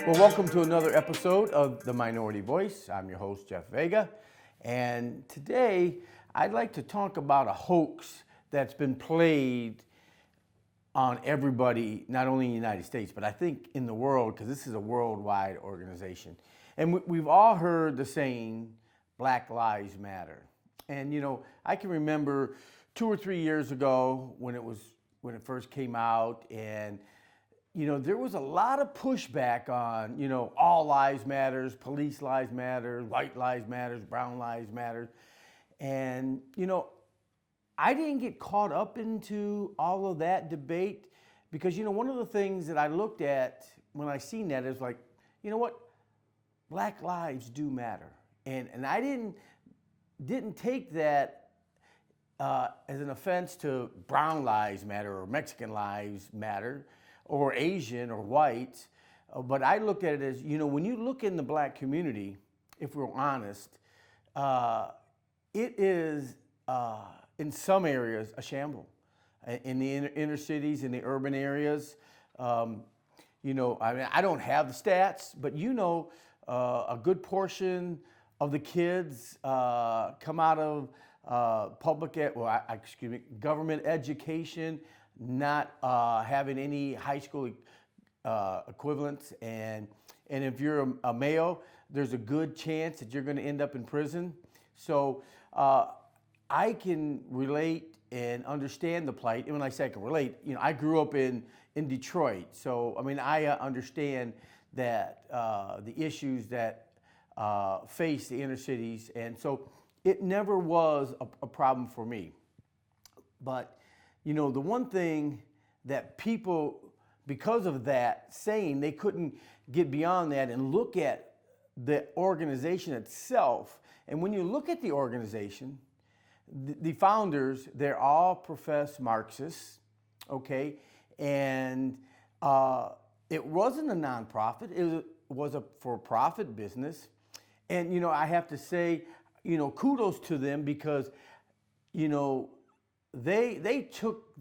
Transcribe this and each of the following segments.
Well, welcome to another episode of The Minority Voice. I'm your host, Jeff Vega, and today I'd like to talk about a hoax that's been played on everybody, not only in the United States, but I think in the world, because this is a worldwide organization. And we've all heard the saying, Black Lives Matter. And I can remember 2 or 3 years ago when it first came out, and there was a lot of pushback on, all lives matters, police lives matter, white lives matters, brown lives matter. And, I didn't get caught up into all of that debate because, one of the things that I looked at when I seen that is like, what? Black lives do matter. And I didn't take that as an offense to brown lives matter or Mexican lives matter, or Asian or white, but I look at it as, when you look in the black community, if we're honest, it is in some areas a shamble. In the inner cities, in the urban areas, I don't have the stats, but a good portion of the kids come out of government education, not having any high school equivalents, and if you're a male, there's a good chance that you're going to end up in prison. So I can relate and understand the plight. And when I say I can relate, I grew up in Detroit, so I understand that the issues that face the inner cities, and so it never was a problem for me. But the one thing that people, because of that saying, they couldn't get beyond that and look at the organization itself. And when you look at the organization, the founders, they're all professed Marxists, okay? And it wasn't a nonprofit, it was a for-profit business. And, I have to say, kudos to them because, they took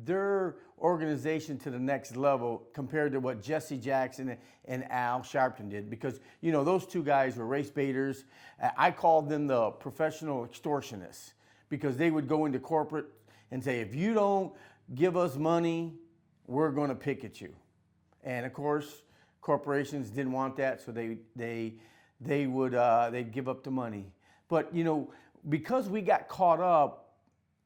their organization to the next level compared to what Jesse Jackson and Al Sharpton did, because those two guys were race baiters. I called them the professional extortionists because they would go into corporate and say, if you don't give us money, we're going to picket you. And of course, corporations didn't want that, so they'd give up the money. But because we got caught up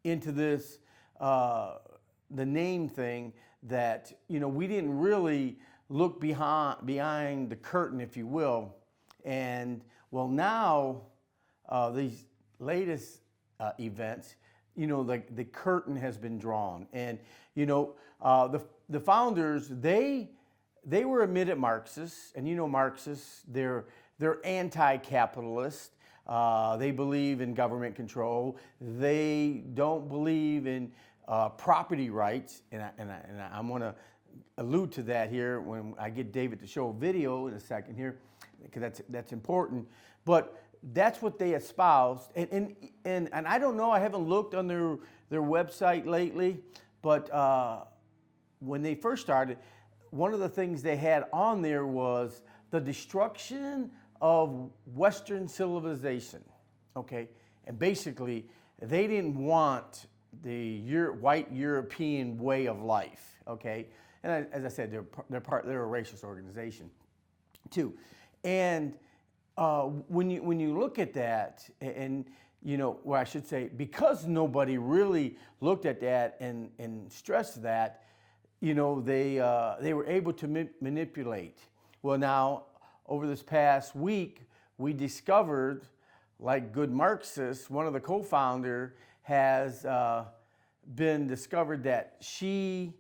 into this the name thing, that we didn't really look behind the curtain, if you will. And well, now these latest events, the curtain has been drawn, and the founders, they were admitted Marxists, and Marxists, they're anti-capitalist. They believe in government control. They don't believe in property rights, and I'm going to allude to that here when I get David to show a video in a second here, because that's important. But that's what they espoused, and I don't know. I haven't looked on their website lately, but when they first started, one of the things they had on there was the destruction of Western civilization, okay? And basically, they didn't want the white European way of life, okay? And as I said, they're a racist organization, too. And when you look at that, and well, I should say, because nobody really looked at that and stressed that, they were able to manipulate. Well, now, over this past week, we discovered, like good Marxists, one of the co-founder has been discovered that she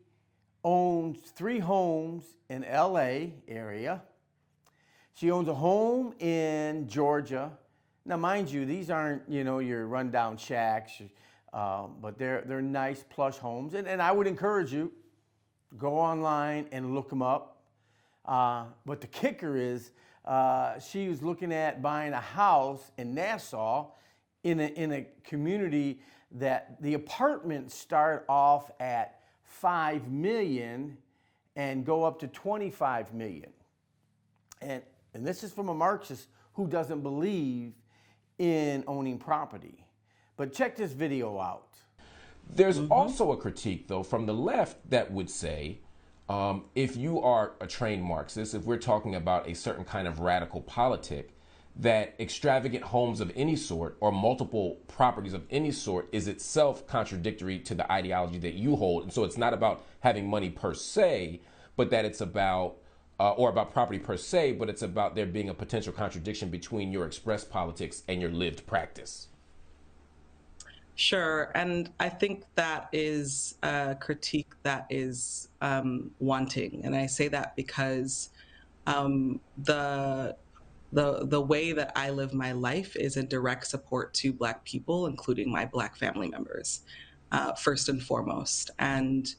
owns 3 homes in LA area. She owns a home in Georgia. Now, mind you, these aren't, your rundown shacks, but they're nice plush homes. And I would encourage you, go online and look them up. But the kicker is, she was looking at buying a house in Nassau in a community that the apartments start off at $5 million and go up to $25 million. And, and this is from a Marxist who doesn't believe in owning property. But check this video out. There's also a critique, though, from the left that would say, if you are a trained Marxist, if we're talking about a certain kind of radical politic, that extravagant homes of any sort or multiple properties of any sort is itself contradictory to the ideology that you hold. And so it's not about having money per se, but that it's about, or about property per se, but it's about there being a potential contradiction between your expressed politics and your lived practice. Sure. And I think that is a critique that is wanting. And I say that because the way that I live my life is in direct support to Black people, including my Black family members, first and foremost. And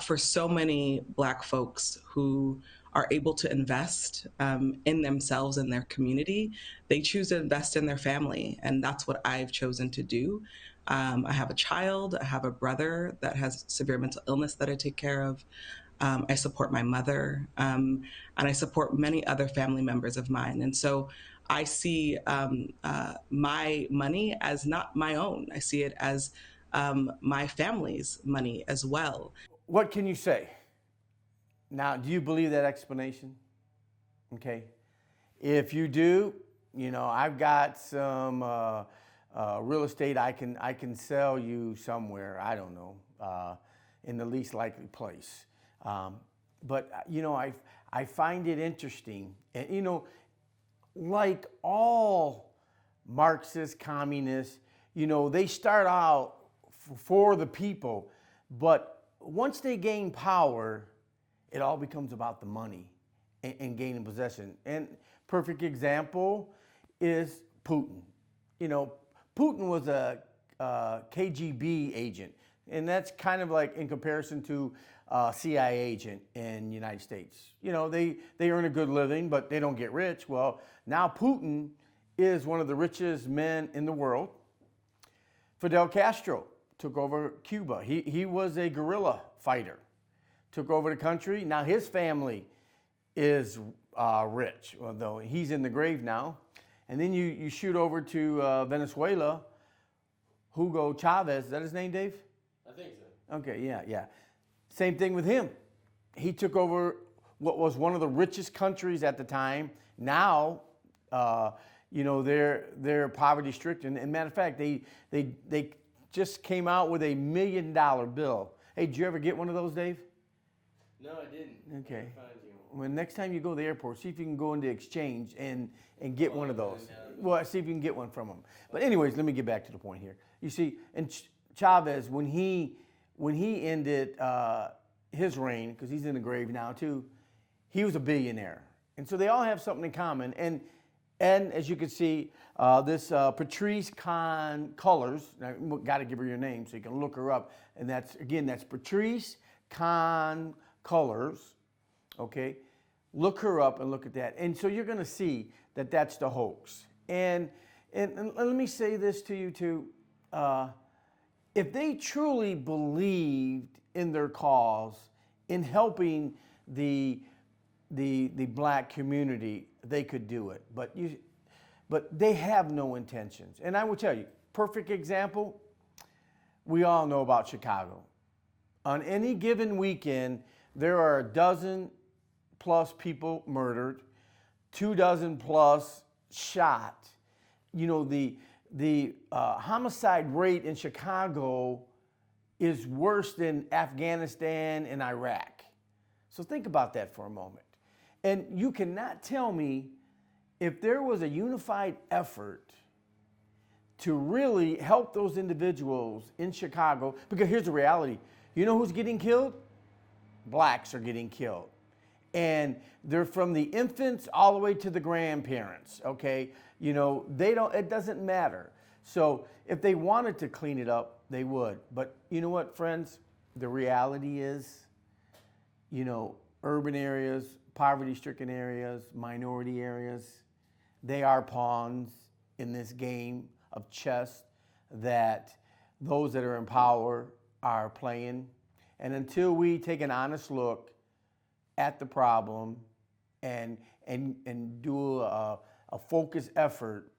for so many Black folks who are able to invest in themselves and their community, they choose to invest in their family. And that's what I've chosen to do. I have a child, I have a brother that has severe mental illness that I take care of. I support my mother, and I support many other family members of mine. And so I see my money as not my own. I see it as my family's money as well. What can you say? Now, do you believe that explanation? Okay. If you do, you know, I've got some real estate I can sell you somewhere, I don't know, in the least likely place. But, you know, I find it interesting. And, you know, like all Marxist communists, you know, they start out for the people, but once they gain power, it all becomes about the money and gaining possession. And perfect example is Putin. You know, Putin was a KGB agent, and that's kind of like in comparison to a CIA agent in the United States. You know, they earn a good living, but they don't get rich. Well, now Putin is one of the richest men in the world. Fidel Castro took over Cuba. He was a guerrilla fighter, took over the country. Now his family is rich, although he's in the grave now. And then you shoot over to Venezuela, Hugo Chavez. Is that his name, Dave? I think so. Okay, yeah. Same thing with him. He took over what was one of the richest countries at the time. Now, you know, they're poverty stricken. And matter of fact, they just came out with $1 million bill. Hey, did you ever get one of those, Dave? No, I didn't. Okay. Well, next time you go to the airport, see if you can go into exchange and get one of those. Well, see if you can get one from them. But anyways, let me get back to the point here. You see, and Chavez, when he ended his reign, because he's in the grave now too, he was a billionaire. And so they all have something in common. And as you can see, this Patrice Khan Colors, got to give her your name so you can look her up. And that's Patrice Khan Colors. Okay, look her up and look at that. And so you're going to see that that's the hoax. And let me say this to you too. If they truly believed in their cause, in helping the Black community, they could do it. But they have no intentions. And I will tell you, perfect example, we all know about Chicago. On any given weekend, there are 12+ people murdered, 24+ shot. You know, the homicide rate in Chicago is worse than Afghanistan and Iraq. So think about that for a moment. And you cannot tell me if there was a unified effort to really help those individuals in Chicago, because here's the reality. You know who's getting killed? Blacks are getting killed. And they're from the infants all the way to the grandparents, okay? You know, it doesn't matter. So if they wanted to clean it up, they would. But you know what, friends? The reality is, you know, urban areas, poverty-stricken areas, minority areas, they are pawns in this game of chess that those that are in power are playing. And until we take an honest look at the problem and and do a focused effort,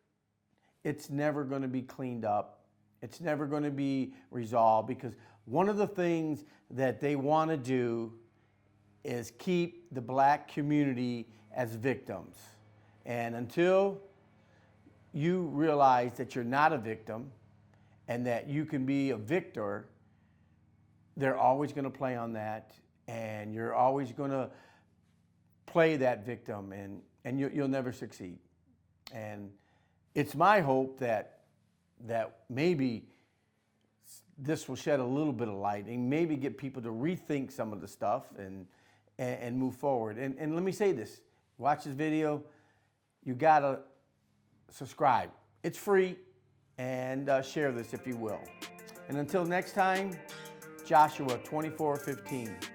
it's never going to be cleaned up. It's never going to be resolved, because one of the things that they want to do is keep the black community as victims. And until you realize that you're not a victim and that you can be a victor, they're always going to play on that, and you're always going to play that victim, and you'll never succeed. And it's my hope that maybe this will shed a little bit of light and maybe get people to rethink some of the stuff and move forward. And let me say this, watch this video, you gotta subscribe. It's free, and share this if you will. And until next time, Joshua 24:15.